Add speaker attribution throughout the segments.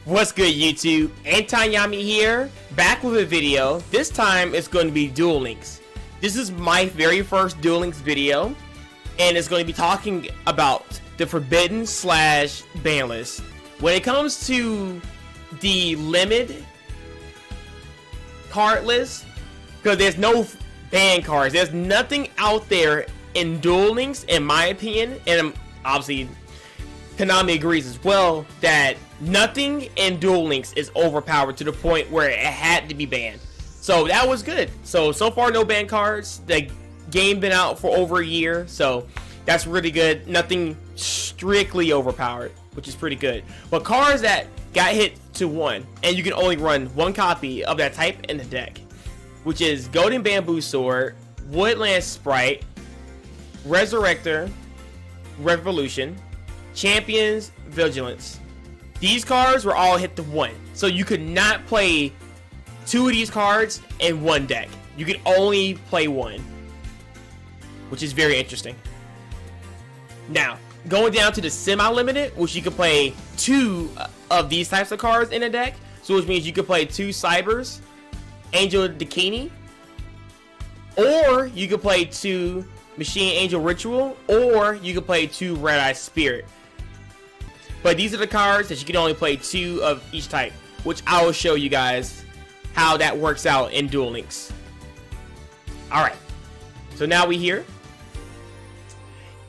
Speaker 1: What's good, YouTube? Antonyami here, back with a video. This time it's going to be Duel Links. This is my very first Duel Links video, and it's going to be talking about the forbidden / ban list. When it comes to the limited card list, because there's no ban cards, there's nothing out there in Duel Links, in my opinion, and obviously Konami agrees as well, that nothing in Duel Links is overpowered to the point where it had to be banned. So that was good. So far no ban cards. The game been out for over a year, so that's really good. Nothing strictly overpowered, which is pretty good. But cards that got hit to 1, and you can only run 1 copy of that type in the deck, which is Golden Bamboo Sword, Woodland Sprite, Resurrector, Revolution, Champions, Vigilance. These cards were all hit to 1, so you could not play 2 of these cards in one deck. You could only play 1, which is very interesting. Now, going down to the semi-limited, which you could play 2 of these types of cards in a deck, so which means you could play 2 Cybers, Angel Dakini, or you could play 2 Machine Angel Ritual, or you could play 2 Red Eye Spirit. But these are the cards that you can only play 2 of each type, which I will show you guys how that works out in Duel Links. Alright, so now we here.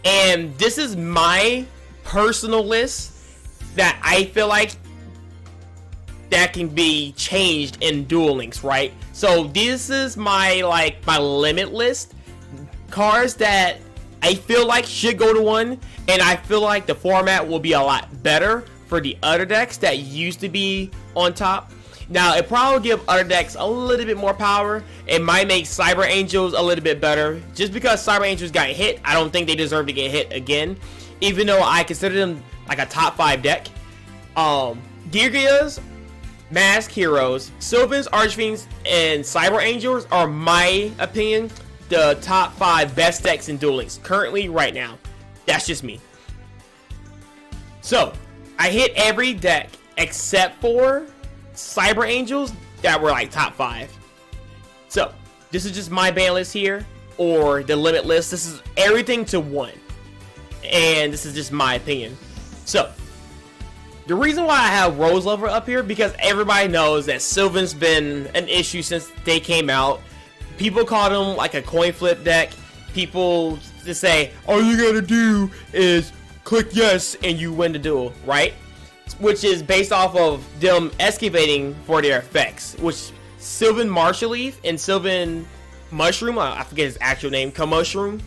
Speaker 1: And this is my personal list that I feel like that can be changed in Duel Links, right? So this is my limit list. Cards that I feel like should go to 1, and I feel like the format will be a lot better for the other decks that used to be on top. Now, it probably give other decks a little bit more power. It might make Cyber Angels a little bit better. Just because Cyber Angels got hit, I don't think they deserve to get hit again, even though I consider them like a top 5 deck. Yugioh's Mask Heroes, Sylvan's Archfiends, and Cyber Angels are, my opinion, the top 5 best decks in Duel Links currently right now. That's just me. So I hit every deck except for Cyber Angels that were like top 5. So this is just my ban list here, or the limit list. This is everything to 1, and this is just my opinion. So the reason why I have Rose Lover up here, because everybody knows that Sylvan's been an issue since they came out. People call them like a coin flip deck. People just say, all you gotta do is click yes and you win the duel, right? Which is based off of them excavating for their effects, which Sylvan Martial Leaf and Sylvan Mushroom, I forget his actual name, Mushroom,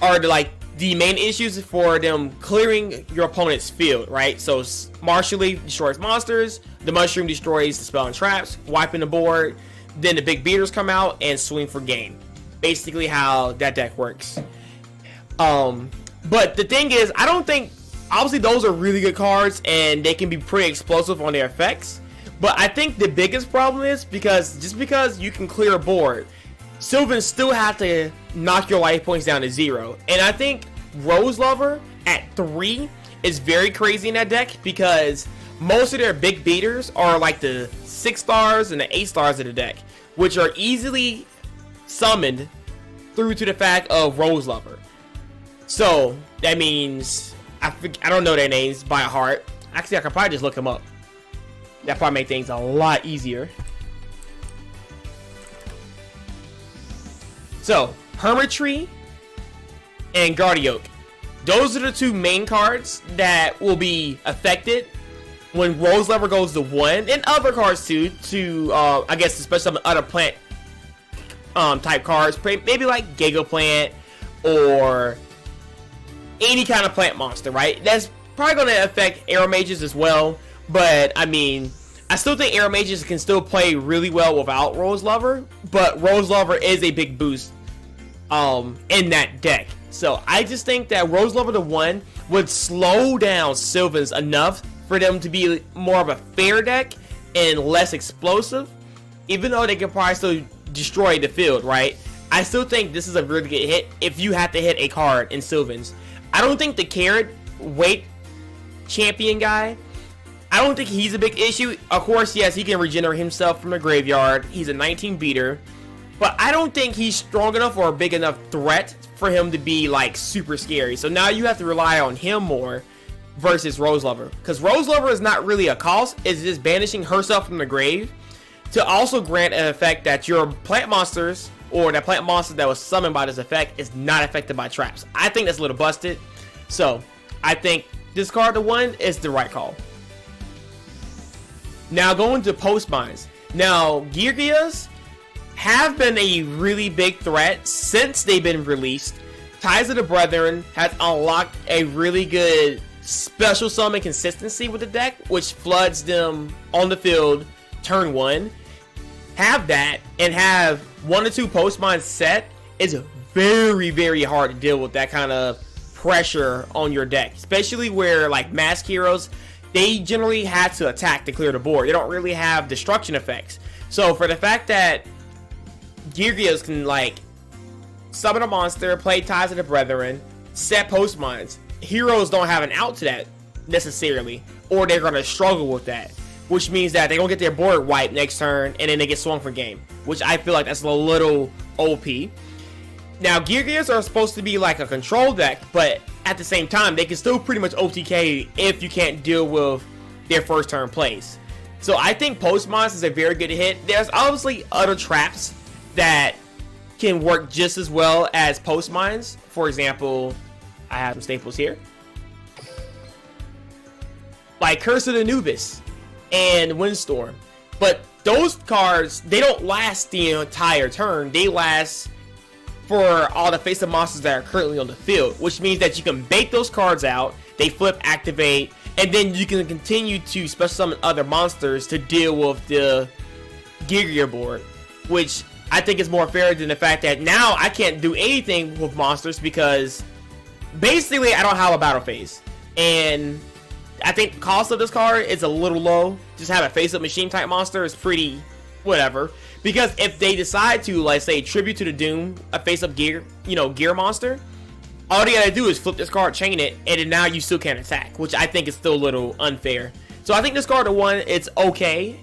Speaker 1: are the main issues for them clearing your opponent's field, right? So Martial Leaf destroys monsters, the Mushroom destroys the spell and traps, wiping the board. Then the big beaters come out and swing for game. Basically how that deck works. But the thing is, I don't think, obviously those are really good cards and they can be pretty explosive on their effects. But I think the biggest problem is just because you can clear a board, Sylvan still have to knock your life points down to 0. And I think Rose Lover at 3 is very crazy in that deck, because most of their big beaters are like the 6 stars and the 8 stars of the deck, which are easily summoned through to the fact of Rose Lover. So that means I don't know their names by heart. Actually, I could probably just look them up. That probably make things a lot easier. So Hermitry and Guardioch, those are the 2 main cards that will be affected when Rose Lover goes to 1, and other cards too, I guess especially some other plant type cards, maybe like Giga Plant or any kind of plant monster, right? That's probably going to affect Arrow Mages as well, but I mean, I still think Arrow Mages can still play really well without Rose Lover, but Rose Lover is a big boost in that deck. So I just think that Rose Lover to 1 would slow down Sylvan's enough for them to be more of a fair deck and less explosive, even though they can probably still destroy the field, right? I still think this is a really good hit if you have to hit a card in Sylvan's. I don't think the carrot weight champion guy I don't think he's a big issue. Of course, yes, he can regenerate himself from the graveyard. He's a 19 beater. But I don't think he's strong enough or a big enough threat for him to be like super scary. So now you have to rely on him more versus Rose Lover. Because Rose Lover is not really a cost. It's just banishing herself from the grave to also grant an effect that your plant monsters or that plant monster that was summoned by this effect is not affected by traps. I think that's a little busted. So I think discard the one is the right call. Now going to post mines. Now Yugiohs have been a really big threat since they've been released. Ties of the Brethren has unlocked a really good special summon consistency with the deck, which floods them on the field turn 1. Have that and have 1 or 2 post mines set is very, very hard to deal with that kind of pressure on your deck, especially where like mask heroes, they generally have to attack to clear the board. They don't really have destruction effects. So for the fact that Yugiohs can like summon a monster, play Ties of the Brethren, set post mines, heroes don't have an out to that necessarily, or they're gonna struggle with that, which means that they're gonna get their board wiped next turn and then they get swung for game, which I feel like that's a little OP. Now Yugiohs are supposed to be like a control deck, but at the same time they can still pretty much OTK if you can't deal with their first turn plays. So I think post mines is a very good hit. There's obviously other traps that can work just as well as post mines. For example, I have some staples here, like Curse of Anubis and Windstorm. But those cards, they don't last the entire turn. They last for all the face-up monsters that are currently on the field, which means that you can bait those cards out, they flip, activate, and then you can continue to special summon other monsters to deal with the Yugioh board, which I think is more fair than the fact that now I can't do anything with monsters because basically I don't have a battle phase. And I think the cost of this card is a little low. Just have a face-up machine type monster is pretty whatever. Because if they decide to, like, say, Tribute to the Doom, a face-up gear monster, all they gotta do is flip this card, chain it, and then now you still can't attack, which I think is still a little unfair. So I think this card to 1, it's okay.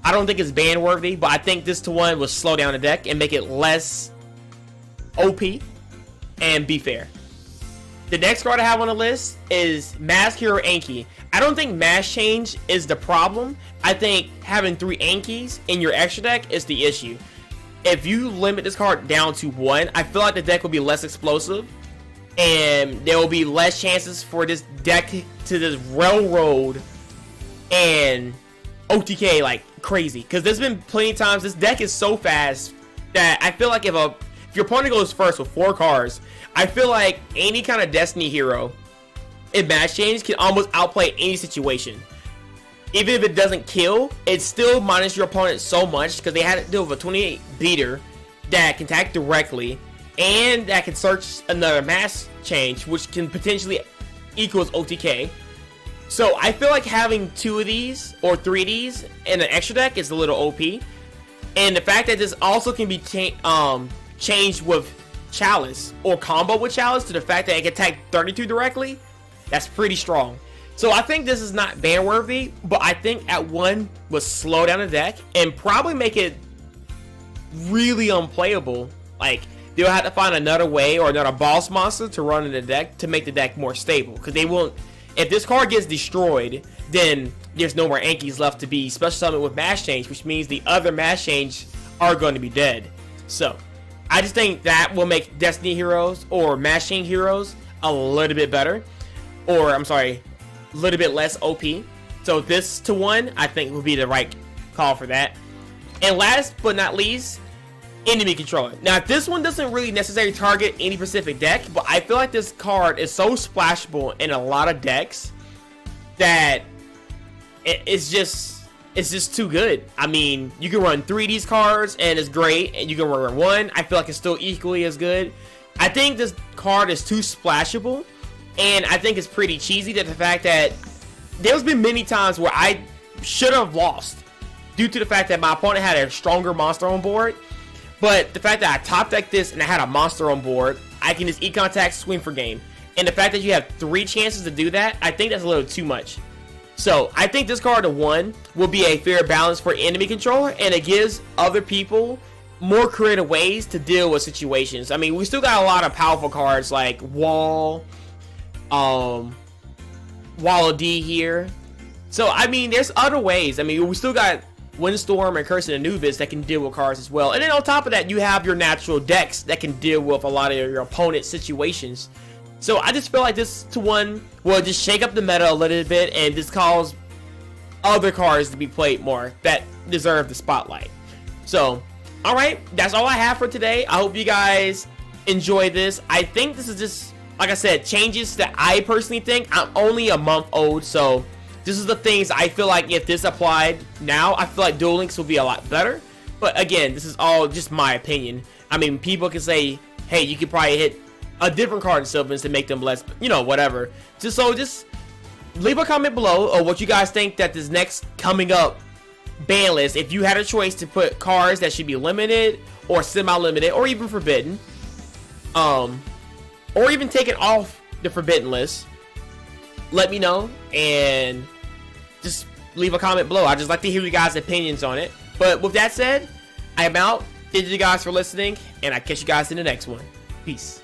Speaker 1: I don't think it's ban worthy, but I think this to 1 will slow down the deck and make it less OP and be fair. The next card I have on the list is Mask Hero Anki. I don't think Mask Change is the problem. I think having 3 Ankis in your extra deck is the issue. If you limit this card down to 1, I feel like the deck will be less explosive and there will be less chances for this deck to just railroad and OTK like crazy. Because there's been plenty of times this deck is so fast that I feel like if your opponent goes first with 4 cards, I feel like any kind of Destiny hero in Mask Change can almost outplay any situation. Even if it doesn't kill, it still minus your opponent so much because they had to deal with a 28 beater that can attack directly and that can search another Mask Change, which can potentially equals OTK. So I feel like having 2 of these or 3 of these in an extra deck is a little OP. And the fact that this also can be changed with Chalice or combo with Chalice to the fact that it can attack 32 directly, that's pretty strong. So I think this is not ban worthy, but I think at 1 will slow down the deck and probably make it really unplayable. Like they'll have to find another way or another boss monster to run in the deck to make the deck more stable, because they won't. If this card gets destroyed, then there's no more Ankis left to be special summoned with Mask Change, which means the other Mask Change are going to be dead. So I just think that will make Destiny heroes or Mask Change heroes a little bit better, or I'm sorry, a little bit less OP. So this to 1 I think would be the right call for that. And last but not least, enemy controller. Now this one doesn't really necessarily target any specific deck, but I feel like this card is so splashable in a lot of decks that it's just too good. I mean, you can run 3 of these cards and it's great, and you can run 1. I feel like it's still equally as good. I think this card is too splashable, and I think it's pretty cheesy to the fact that there's been many times where I should have lost due to the fact that my opponent had a stronger monster on board. But the fact that I top decked this and I had a monster on board, I can just e-contact, swing for game. And the fact that you have 3 chances to do that, I think that's a little too much. So I think this card of 1 will be a fair balance for enemy controller, and it gives other people more creative ways to deal with situations. I mean, we still got a lot of powerful cards like Wall of D here. So I mean, there's other ways. I mean, we still got Windstorm and Curse and Anubis that can deal with cards as well. And then on top of that, you have your natural decks that can deal with a lot of your opponent's situations. So I just feel like this 1 will just shake up the meta a little bit and just cause other cards to be played more that deserve the spotlight. So, alright, that's all I have for today. I hope you guys enjoy this. I think this is just, like I said, changes that I personally think. I'm only a month old, so this is the things I feel like if this applied now, I feel like Duel Links will be a lot better. But again, this is all just my opinion. I mean, people can say, hey, you could probably hit a different card in Sylvans to make them less, you know, whatever. Just leave a comment below of what you guys think that this next coming up ban list, if you had a choice to put cards that should be limited or semi-limited or even forbidden, or even taken off the forbidden list, let me know and just leave a comment below. I just like to hear you guys' opinions on it. But with that said, I am out. Thank you guys for listening, and I catch you guys in the next one. Peace.